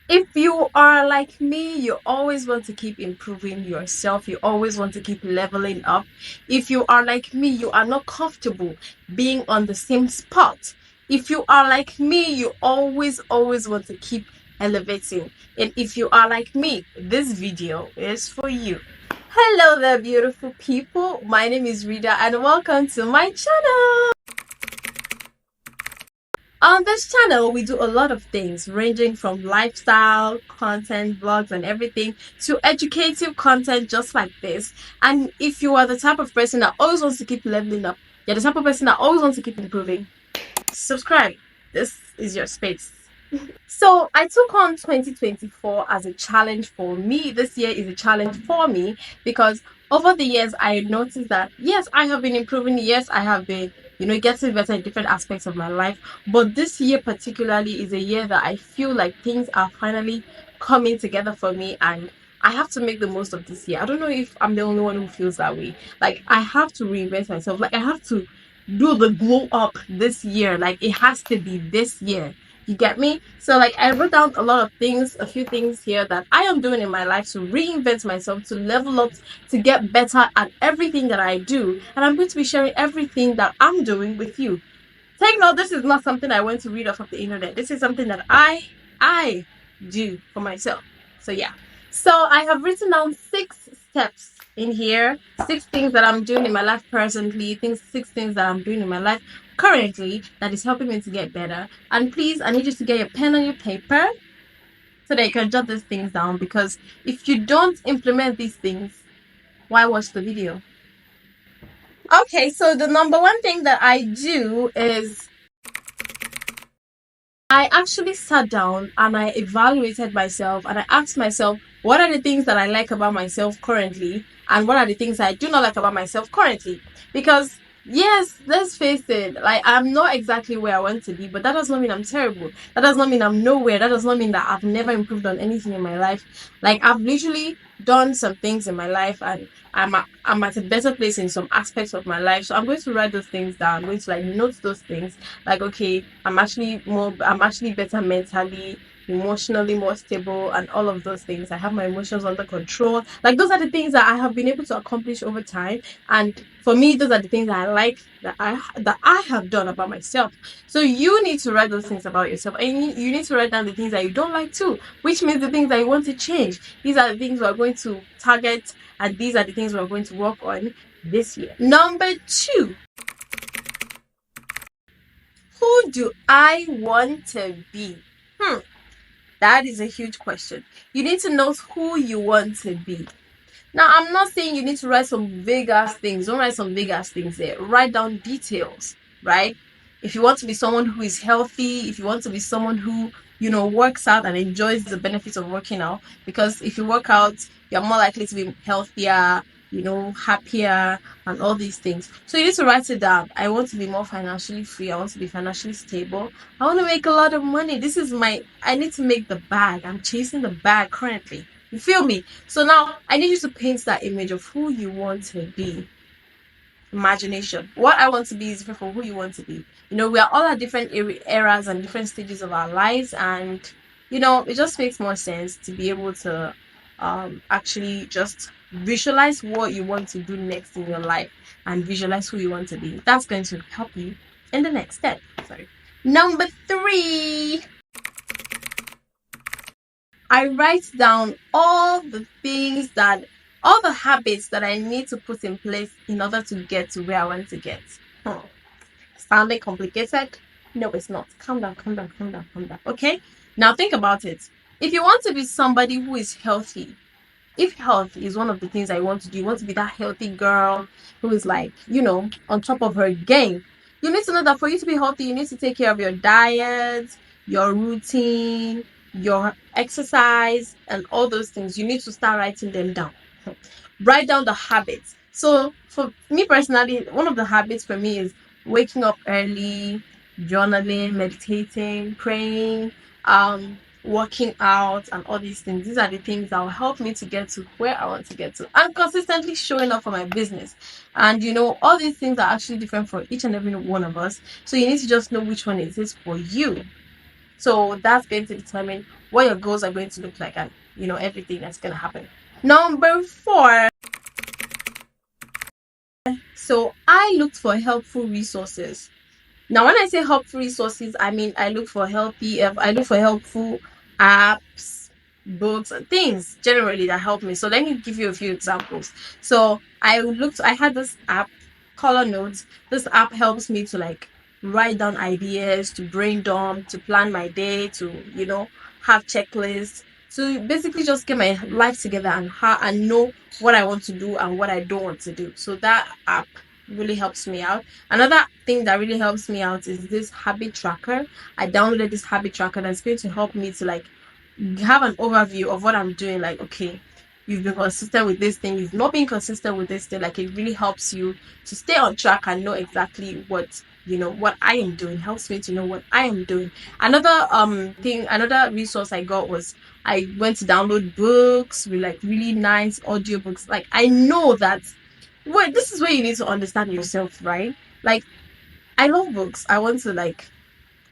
If you are like me, you always want to keep improving yourself. You always want to keep leveling up. If you are like me, you are not comfortable being on the same spot. If you are like me, you always want to keep elevating. And if you are like me, this video is for you. Hello there, beautiful people. My name is Rita, and welcome to my channel. On this channel, we do a lot of things ranging from lifestyle, content, vlogs, and everything to educative content just like this. And if you are the type of person that always wants to keep leveling up, you're the type of person that always wants to keep improving, subscribe. This is your space. So I took on 2024 as a challenge for me. This year is a challenge for me because over the years I noticed that yes, I have been improving. Yes, I have been, getting better in different aspects of my life. But this year particularly is a year that I feel like things are finally coming together for me, and I have to make the most of this year. I don't know if I'm the only one who feels that way. Like I have to reinvent myself. Like I have to do the glow up this year. Like it has to be this year. You get me? So like I wrote down a lot of things, a few things here that I am doing in my life to reinvent myself, to level up, to get better at everything that I do. And I'm going to be sharing everything that I'm doing with you. Take note, this is not something I went to read off of the internet. This is something that I do for myself. So yeah. So I have written down 6 steps in here, 6 things that I'm doing in my life presently, 6 things that I'm doing in my life currently that is helping me to get better. And please, I need you to get your pen and your paper so that you can jot these things down, because if you don't implement these things, why watch the video? Okay, so the number one thing that I do is I actually sat down and I evaluated myself, and I asked myself, what are the things that I like about myself currently, and what are the things I do not like about myself currently? Because yes, let's face it, like I'm not exactly where I want to be, but that does not mean I'm terrible. That does not mean I'm nowhere. That does not mean that I've never improved on anything in my life. Like I've literally done some things in my life, and I'm at a better place in some aspects of my life. So I'm going to write those things down. I'm going to like note those things. Like, okay, I'm actually better mentally, emotionally more stable, and all of those things. I have my emotions under control. Like those are the things that I have been able to accomplish over time. And for me, those are the things that I like, that I have done about myself. So you need to write those things about yourself, and you need to write down the things that you don't like too, which means the things that you want to change. These are the things we're going to target, and these are the things we're going to work on this year. Number 2, who do I want to be? That is a huge question. You need to know who you want to be. Now, I'm not saying you need to write some vague ass things. Don't write some vague ass things there. Write down details, right? If you want to be someone who is healthy, if you want to be someone who, works out and enjoys the benefits of working out, because if you work out, you're more likely to be healthier, happier, and all these things. So you need to write it down. I want to be more financially free. I want to be financially stable. I want to make a lot of money. I need to make the bag. I'm chasing the bag currently. You feel me? So now I need you to paint that image of who you want to be. Imagination. What I want to be is different from who you want to be. We are all at different eras and different stages of our lives, and it just makes more sense to be able to actually just visualize what you want to do next in your life and visualize who you want to be. That's going to help you in the next step. Sorry. Number 3, I write down all the habits that I need to put in place in order to get to where I want to get. Sounding complicated? No, it's not. Calm down. Okay? Now think about it. If you want to be somebody who is healthy, if health is one of the things I want to do, you want to be that healthy girl who is like, on top of her game. You need to know that for you to be healthy, you need to take care of your diet, your routine, your exercise, and all those things. You need to start writing them down. Write down the habits. So for me personally, one of the habits for me is waking up early, journaling, meditating, praying, working out, and all these things. These are the things that will help me to get to where I want to get to, and consistently showing up for my business. And all these things are actually different for each and every one of us, so you need to just know which one it is for you. So that's going to determine what your goals are going to look like, and everything that's going to happen. Number 4. So I looked for helpful resources. Now, when I say helpful resources, I mean I look for helpful apps, books, and things generally that help me. So let me give you a few examples. So I had this app, Color Notes. This app helps me to like write down ideas, to brain dump, to plan my day, to have checklists, to basically just get my life together and know what I want to do and what I don't want to do. So that app really helps me out. Another thing that really helps me out is this habit tracker. I downloaded this habit tracker that's going to help me to like have an overview of what I'm doing. Like, okay, you've been consistent with this thing, you've not been consistent with this thing. Like, it really helps you to stay on track and know exactly what I am doing. Helps me to know what I am doing. Another resource I got was I went to download books with like really nice audiobooks. Like, I know that this is where you need to understand yourself, right? Like, I love books. I want to like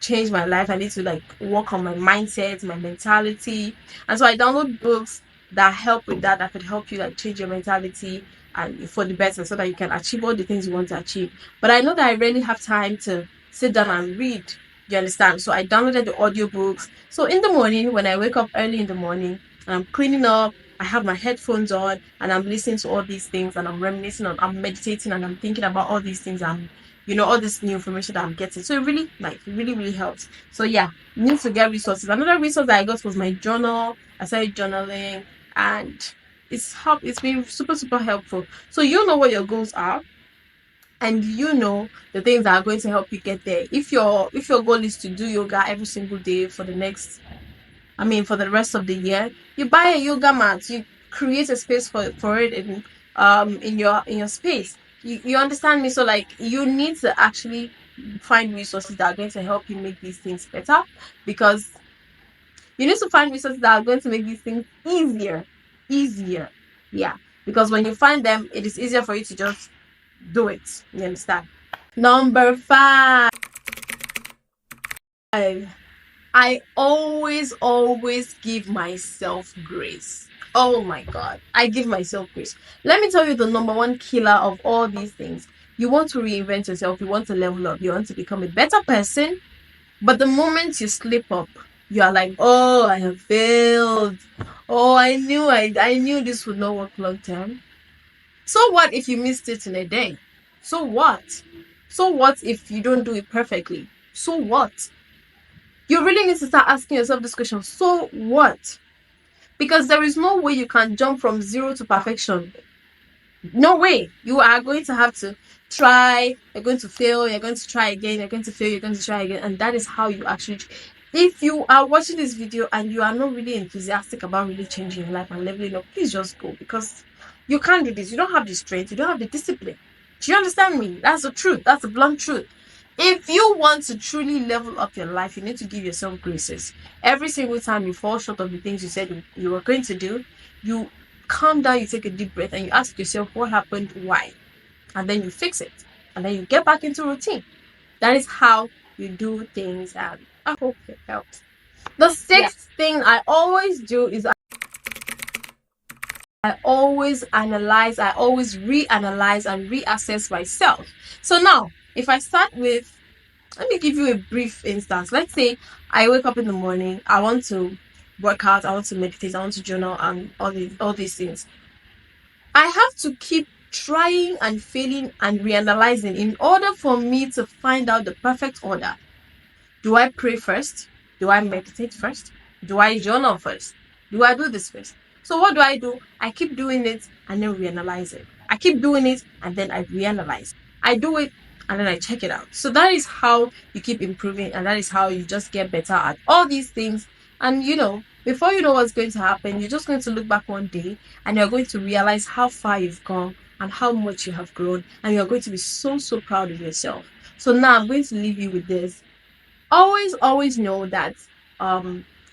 change my life. I need to like work on my mindset, my mentality. And so I download books that help with that could help you like change your mentality and for the better, so that you can achieve all the things you want to achieve. But I know that I rarely have time to sit down and read. You understand? So I downloaded the audiobooks. So in the morning, when I wake up early in the morning and I'm cleaning up, I have my headphones on and I'm listening to all these things and I'm reminiscing, I'm meditating and I'm thinking about all these things and all this new information that I'm getting. So it really really helps. So yeah, need to get resources. Another resource that I got was my journal. I started journaling and it's been super helpful. So you know what your goals are and the things that are going to help you get there. If your goal is to do yoga every single day for the rest of the year, you buy a yoga mat, you create a space for it in your space. You understand me? So like, you need to actually find resources that are going to help you make these things better, because you need to find resources that are going to make these things easier. Yeah, because when you find them, it is easier for you to just do it. You understand? Number 5. I always give myself grace. Oh my God, I give myself grace. Let me tell you the number one killer of all these things. You want to reinvent yourself, you want to level up, you want to become a better person, but the moment you slip up, you are like, oh, I have failed. Oh, I knew this would not work long term. So what if you missed it in a day? So what? So what if you don't do it perfectly? So what? You really need to start asking yourself this question. So what? Because there is no way you can jump from 0 to perfection. No way. You are going to have to try. You're going to fail. You're going to try again. You're going to fail. You're going to try again. And that is how you actually... If you are watching this video and you are not really enthusiastic about really changing your life and leveling up, please just go. Because you can't do this. You don't have the strength. You don't have the discipline. Do you understand me? That's the truth. That's the blunt truth. If you want to truly level up your life, you need to give yourself graces. Every single time you fall short of the things you said you were going to do, you calm down, you take a deep breath, and you ask yourself what happened, why, and then you fix it, and then you get back into routine. That is how you do things, and I hope it helps. The sixth thing I always do is I always analyze, I always reanalyze and reassess myself. So now, if I start with, let me give you a brief instance. Let's say I wake up in the morning, I want to work out, I want to meditate, I want to journal, and all these things. I have to keep trying and failing and reanalyzing in order for me to find out the perfect order. Do I pray first? Do I meditate first? Do I journal first? Do I do this first? So what do? I keep doing it and then reanalyze it. I keep doing it and then I reanalyze. I do it and then I check it out. So that is how you keep improving, and that is how you just get better at all these things. And before you know what's going to happen, you're just going to look back one day and you're going to realize how far you've gone and how much you have grown, and you're going to be so proud of yourself. So now I'm going to leave you with this. Always know that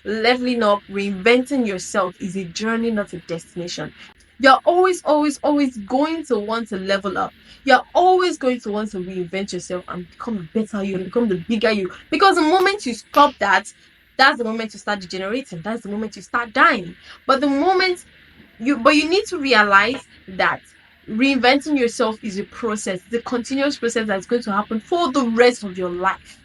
leveling up, reinventing yourself is a journey, not a destination. You're always going to want to level up. You're always going to want to reinvent yourself and become better you and become the bigger you. Because the moment you stop that, that's the moment you start degenerating. That's the moment you start dying. But the moment you need to realize that reinventing yourself is a process, it's a continuous process that's going to happen for the rest of your life.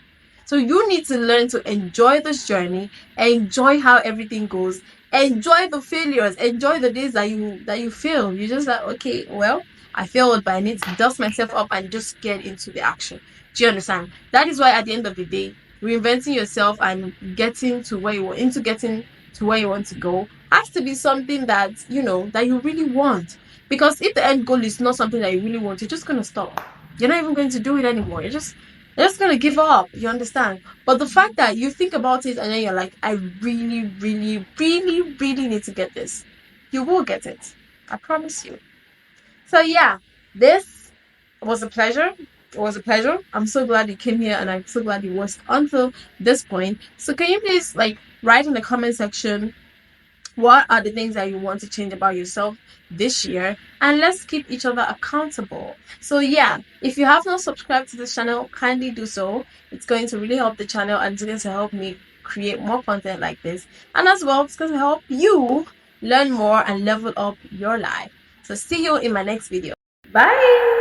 So you need to learn to enjoy this journey, enjoy how everything goes, enjoy the failures, enjoy the days that you fail. You just like, okay, well, I failed, but I need to dust myself up and just get into the action. Do you understand? That is why at the end of the day, reinventing yourself and getting to where you want to go has to be something that that you really want. Because if the end goal is not something that you really want, you're just gonna stop. You're not even going to do it anymore. You're just gonna give up. You understand? But the fact that you think about it and then you're like, I really, really, really, really need to get this, you will get it. I promise you. So yeah, this was a pleasure. It was a pleasure. I'm so glad you came here and I'm so glad you watched until this point. So can you please write in the comment section what are the things that you want to change about yourself this year, and let's keep each other accountable. So yeah, if you have not subscribed to this channel, kindly do so. It's going to really help the channel and it's going to help me create more content like this, and as well it's going to help you learn more and level up your life. So see you in my next video. Bye.